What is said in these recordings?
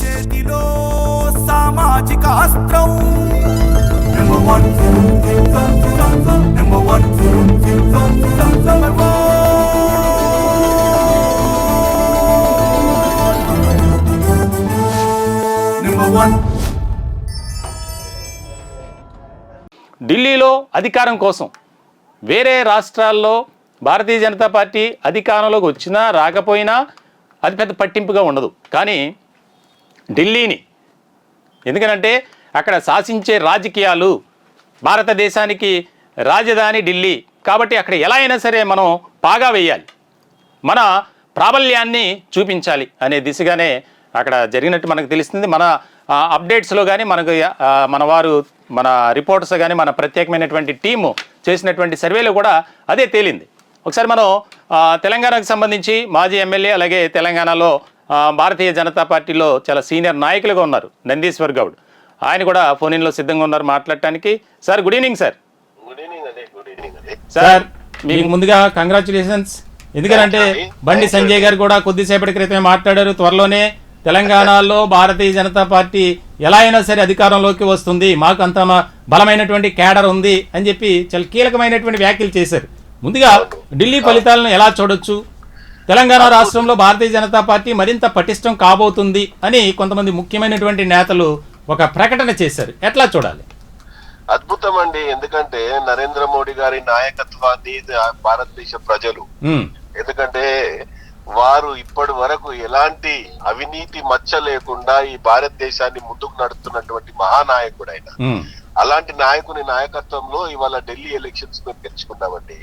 చేతిలో సామాజిక అస్త్రం number one number one number one. ఢిల్లీలో అధికారం కోసం వేరే రాష్ట్రాల్లో భారతీయ జనతా పార్టీ అధికారంలోకి వచ్చినా రాకపోయినా అది పెద్ద పట్టింపుగా ఉండదు. కానీ ఢిల్లీని ఎందుకనంటే అక్కడ శాసించే రాజకీయాలు, భారతదేశానికి రాజధాని ఢిల్లీ కాబట్టి అక్కడ ఎలా అయినా సరే మనం పాగా వేయాలి, మన ప్రాబల్యాన్ని చూపించాలి అనే దిశగానే అక్కడ జరిగినట్టు మనకు తెలుస్తుంది. మన అప్డేట్స్లో కానీ మనకు మన రిపోర్టర్స్ కానీ మన ప్రత్యేకమైనటువంటి టీము చేసినటువంటి సర్వేలో కూడా అదే తేలింది. ఒకసారి మనం తెలంగాణకు సంబంధించి మాజీ ఎమ్మెల్యే అలాగే తెలంగాణలో భారతీయ జనతా పార్టీలో చాలా సీనియర్ నాయకులుగా ఉన్నారు నందీశ్వర్ గౌడ్, ఆయన కూడా ఫోన్ ఇన్లో సిద్ధంగా ఉన్నారు మాట్లాడటానికి. Sir good evening sir. Sir మీకు ముందుగా కంగ్రాచులేషన్స్. ఎందుకంటే బండి సంజయ్ గారు కూడా కొద్దిసేపటి క్రితమే మాట్లాడారు, త్వరలోనే తెలంగాణలో భారతీయ జనతా పార్టీ ఎలా అయినా సరే అధికారంలోకి వస్తుంది, మాకు అంత బలమైనటువంటి క్యాడర్ ఉంది అని చెప్పి చాలా కీలకమైనటువంటి వ్యాఖ్యలు చేశారు. ముందుగా ఢిల్లీ ఫలితాలను ఎలా చూడొచ్చు? తెలంగాణ రాష్ట్రంలో భారతీయ జనతా పార్టీ మరింత పటిష్టం కాబోతుంది అని కొంతమంది ముఖ్యమైనటువంటి నేతలు ఒక ప్రకటన చేశారు, ఎట్లా చూడాలి? అద్భుతం అండి. ఎందుకంటే నరేంద్ర మోడీ గారి నాయకత్వాన్ని భారతదేశ ప్రజలు, ఎందుకంటే వారు ఇప్పటి వరకు ఎలాంటి అవినీతి మచ్చ లేకుండా ఈ భారతదేశాన్ని ముందుకు నడుస్తున్నటువంటి మహానాయకుడైన అలాంటి నాయకుని నాయకత్వంలో ఇవాళ ఢిల్లీ ఎలక్షన్స్ మేము గెలుచుకున్నామండి.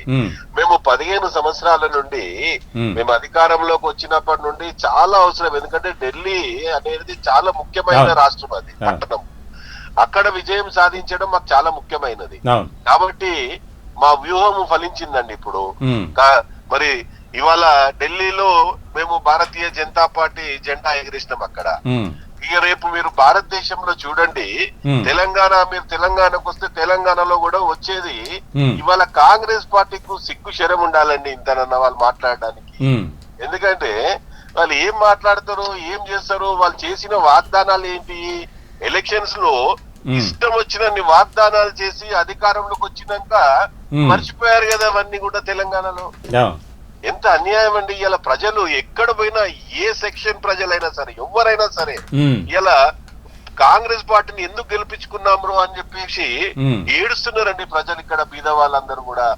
మేము 15 సంవత్సరాల నుండి మేము అధికారంలోకి వచ్చినప్పటి నుండి చాలా అవసరం, ఎందుకంటే ఢిల్లీ అనేది చాలా ముఖ్యమైన రాష్ట్రం, అది పట్టణం. అక్కడ విజయం సాధించడం మాకు చాలా ముఖ్యమైనది. కాబట్టి మా వ్యూహం ఫలించిందండి. ఇప్పుడు మరి ఇవాళ ఢిల్లీలో మేము భారతీయ జనతా పార్టీ జెండా ఎగిరేసినాం అక్కడ. ఇక రేపు మీరు భారతదేశంలో చూడండి, మీరు తెలంగాణకు వస్తే తెలంగాణలో కూడా వచ్చేది ఇవాళ కాంగ్రెస్ పార్టీకు సిగ్గు శరం ఉండాలండి ఇంతనన్న వాళ్ళు మాట్లాడడానికి. ఎందుకంటే వాళ్ళు ఏం మాట్లాడతారు, ఏం చేస్తారు, వాళ్ళు చేసిన వాగ్దానాలు ఏంటి? ఎలక్షన్స్ లో ఇష్టం వచ్చినన్ని వాగ్దానాలు చేసి అధికారంలోకి వచ్చినాక మర్చిపోయారు కదా అవన్నీ కూడా తెలంగాణలో. ఎంత అన్యాయం అండి. ఇలా ప్రజలు ఎక్కడ పోయినా, ఏ సెక్షన్ ప్రజలైనా సరే, ఎవరైనా సరే ఇలా కాంగ్రెస్ పార్టీని ఎందుకు గెలిపించుకున్నాము అని చెప్పేసి ఏడుస్తున్నారండి ప్రజలు ఇక్కడ, బీద వాళ్ళందరూ కూడా.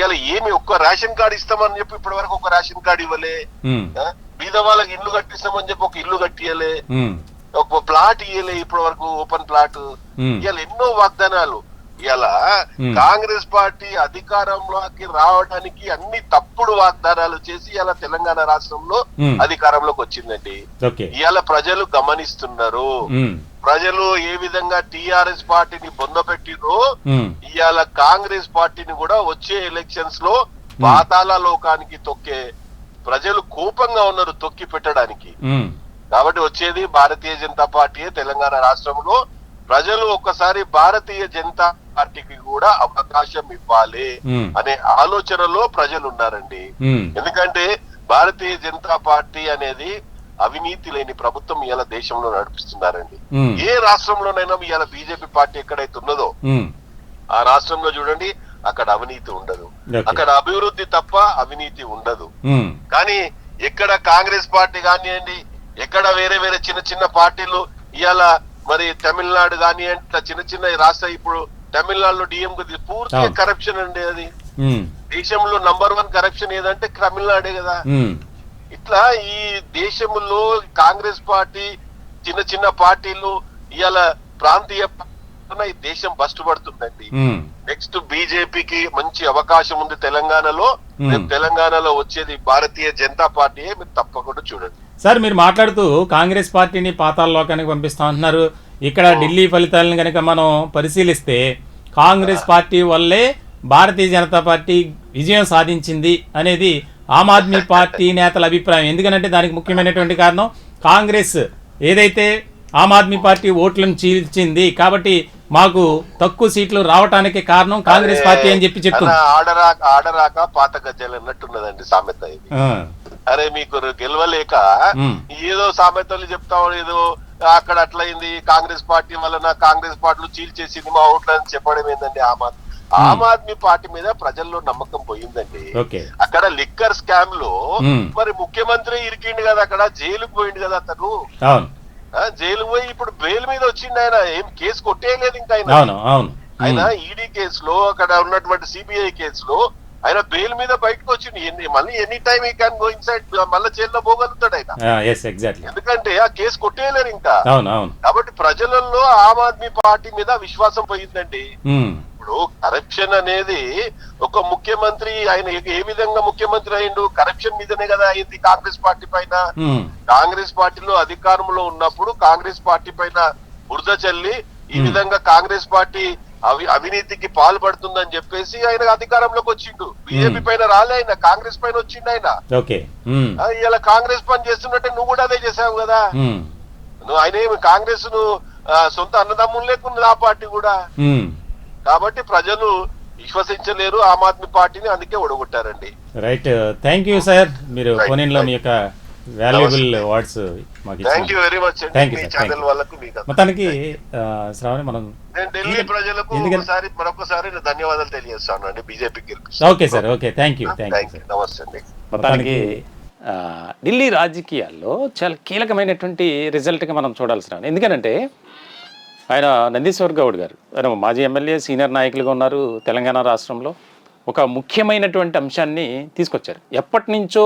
ఇలా ఏమి ఒక్క రేషన్ కార్డు ఇస్తామని చెప్పి ఇప్పటి వరకు ఒక రేషన్ కార్డు ఇవ్వలే, బీద వాళ్ళకి ఇల్లు కట్టిస్తామని చెప్పి ఒక ఇల్లు కట్టియలే, ఒక ప్లాట్ ఇయ్యలే ఇప్పటి వరకు, ఓపెన్ ప్లాట్. ఇలా ఎన్నో వాగ్దానాలు. ఇలా కాంగ్రెస్ పార్టీ అధికారంలోకి రావడానికి అన్ని తప్పుడు వాగ్దానాలు చేసి ఇలా తెలంగాణ రాష్ట్రంలో అధికారంలోకి వచ్చిందండి. ఇవాళ ప్రజలు గమనిస్తున్నారు, ప్రజలు ఏ విధంగా టిఆర్ఎస్ పార్టీని బొందపెట్టిరో ఇవాళ కాంగ్రెస్ పార్టీని కూడా వచ్చే ఎలక్షన్స్ లో పాతాళ లోకానికి తొక్కే ప్రజలు కోపంగా ఉన్నారు, తొక్కి పెట్టడానికి. కాబట్టి వచ్చేది భారతీయ జనతా పార్టీ తెలంగాణ రాష్ట్రంలో. ప్రజలు ఒక్కసారి భారతీయ జనతా పార్టీకి కూడా అవకాశం ఇవ్వాలి అనే ఆలోచనలో ప్రజలు ఉన్నారండి. ఎందుకంటే భారతీయ జనతా పార్టీ అనేది అవినీతి లేని ప్రభుత్వం ఇవాళ దేశంలో నడిపిస్తున్నారండి. ఏ రాష్ట్రంలోనైనా ఇవాళ బీజేపీ పార్టీ ఎక్కడైతే ఉన్నదో ఆ రాష్ట్రంలో చూడండి, అక్కడ అవినీతి ఉండదు, అక్కడ అభివృద్ధి తప్ప అవినీతి ఉండదు. కానీ ఎక్కడ కాంగ్రెస్ పార్టీ కానివ్వండి, ఎక్కడ వేరే వేరే చిన్న చిన్న పార్టీలు ఇవాళ మరి తమిళనాడు కానివ్వండి, చిన్న చిన్న రాష్ట్ర, ఇప్పుడు తమిళనాడులో డిఎంకే పూర్తిగా కరప్షన్ అండి. అది దేశంలో నంబర్ 1 కరప్షన్ ఏదంటే తమిళనాడే కదా. ఇట్లా ఈ దేశంలో కాంగ్రెస్ పార్టీ, చిన్న చిన్న పార్టీలు ఇవాళ ప్రాంతీయ ఈ దేశం బస్టుపడుతుందండి. నెక్స్ట్ బీజేపీకి మంచి అవకాశం ఉంది తెలంగాణలో. తెలంగాణలో వచ్చేది భారతీయ జనతా పార్టీ, మీరు తప్పకుండా చూడండి. సార్ మీరు మాట్లాడుతూ కాంగ్రెస్ పార్టీని పాతాళలోకానికి పంపిస్తా అంటున్నారు. ఇక్కడ ఢిల్లీ ఫలితాలను కనుక మనం పరిశీలిస్తే కాంగ్రెస్ పార్టీ వల్లే భారతీయ జనతా పార్టీ విజయం సాధించింది అనేది ఆమ్ ఆద్మీ పార్టీ నేతల అభిప్రాయం. ఎందుకంటే దానికి ముఖ్యమైనటువంటి కారణం కాంగ్రెస్ ఏదైతే ఆమ్ ఆద్మీ పార్టీ ఓట్లను చీల్చింది కాబట్టి మాకు తక్కువ సీట్లు రావడానికి కారణం కాంగ్రెస్ పార్టీ అని చెప్పి చెప్తుంది. ఆడరాక పాత గజ్జలు అన్నట్టున్నదండి సామెత ఇది. అరే మీకు గెలవలేక ఏదో సామెతలు చెప్తావు, ఏదో అక్కడ అట్లయింది కాంగ్రెస్ పార్టీ వలన, కాంగ్రెస్ పార్టీలు చీల్చేసింది మా ఓట్లని చెప్పడం ఏందండి? ఆమ్ ఆద్మీ పార్టీ మీద ప్రజల్లో నమ్మకం పోయిందండి. అక్కడ లిక్కర్ స్కామ్ లో మరి ముఖ్యమంత్రి ఇరికిండు కదా, అక్కడ జైలుకు పోయిండు కదా అతను. జైలు పోయి ఇప్పుడు బెయిల్ మీద వచ్చిండు ఆయన, ఏం కేసు కొట్టేయలేదు ఇంకా ఆయన ఈడీ కేసులో, అక్కడ ఉన్నటువంటి సిబిఐ కేసులో ఆయన బెయిల్ మీద బయటకు వచ్చింది. మళ్ళీ ఎనీ టైమ్ ఈ క్యాన్ గో ఇన్సైడ్, మళ్ళీ జైల్లో పోగలుగుతాడు ఆయన. ఎందుకంటే ఆ కేసు కొట్టేయలేరు ఇంకా. కాబట్టి ప్రజలలో ఆమ్ ఆద్మీ పార్టీ మీద విశ్వాసం పోయిందండి. ఇప్పుడు కరప్షన్ అనేది ఒక ముఖ్యమంత్రి, ఆయన ఏ విధంగా ముఖ్యమంత్రి అయిండు? కరప్షన్ మీదనే కదా అయింది కాంగ్రెస్ పార్టీ పైన. కాంగ్రెస్ పార్టీలో అధికారంలో ఉన్నప్పుడు కాంగ్రెస్ పార్టీ పైన బురద చల్లి ఈ విధంగా కాంగ్రెస్ పార్టీ అవినీతికి పాల్పడుతుందని చెప్పేసి ఆయన అధికారంలోకి వచ్చిండు. బీజేపీ పైన రాలే ఆయన, కాంగ్రెస్ పైన వచ్చిండు ఆయన. ఇలా కాంగ్రెస్ పని చేస్తున్నట్టే నువ్వు కూడా అదే చేసావు కదా. నువ్వు ఆయన ఏమి కాంగ్రెస్ ను సొంత అన్నదమ్ములు లేకుండా ఆ పార్టీ కూడా. కాబట్టి ప్రజలు విశ్వసించలేరు ఆమ్ ఆద్మీ పార్టీని, అందుకే ఓడగొట్టారండి. Right, thank you sir. మీరు ఫోన్ లో మీ యొక్క వాల్యుబుల్ వర్డ్స్ మాకు థ్యాంక్ యూ వెరీ మచ్ అండి. మీ ఛానల్ వాళ్ళకు మొత్తానికి శ్రావణి మనం ఢిల్లీ ప్రజలకు మరొకసారి ధన్యవాదాలు తెలియజేస్తాను అండి బీజేపీకి. Okay sir, okay, thank you. నమస్తే అండి. మొత్తానికి ఢిల్లీ రాజకీయాల్లో చాలా కీలకమైనటువంటి రిజల్ట్గా మనం చూడాల్సిన, ఎందుకనంటే ఆయన నందీశ్వర్ గౌడ్ గారు, ఆయన మాజీ ఎమ్మెల్యే, సీనియర్ నాయకులుగా ఉన్నారు తెలంగాణ రాష్ట్రంలో. ఒక ముఖ్యమైనటువంటి అంశాన్ని తీసుకొచ్చారు. ఎప్పటి నుంచో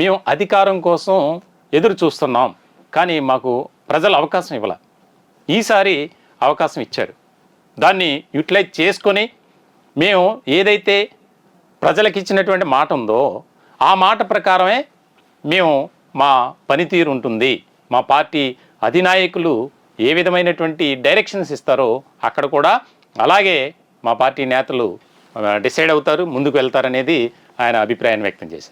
మేము అధికారం కోసం ఎదురు చూస్తున్నాం, కానీ మాకు ప్రజలు అవకాశం ఇవ్వాల. ఈసారి అవకాశం ఇచ్చారు. దాన్ని యూటిలైజ్ చేసుకొని మేము ఏదైతే ప్రజలకు ఇచ్చినటువంటి మాట ఉందో ఆ మాట ప్రకారమే మేము మా పనితీరు ఉంటుంది. మా పార్టీ అధినాయకులు ఏ విధమైనటువంటి డైరెక్షన్స్ ఇస్తారో అక్కడ కూడా అలాగే మా పార్టీ నేతలు డిసైడ్ అవుతారు, ముందుకు వెళ్తారనేది ఆయన అభిప్రాయాన్ని వ్యక్తం చేశారు.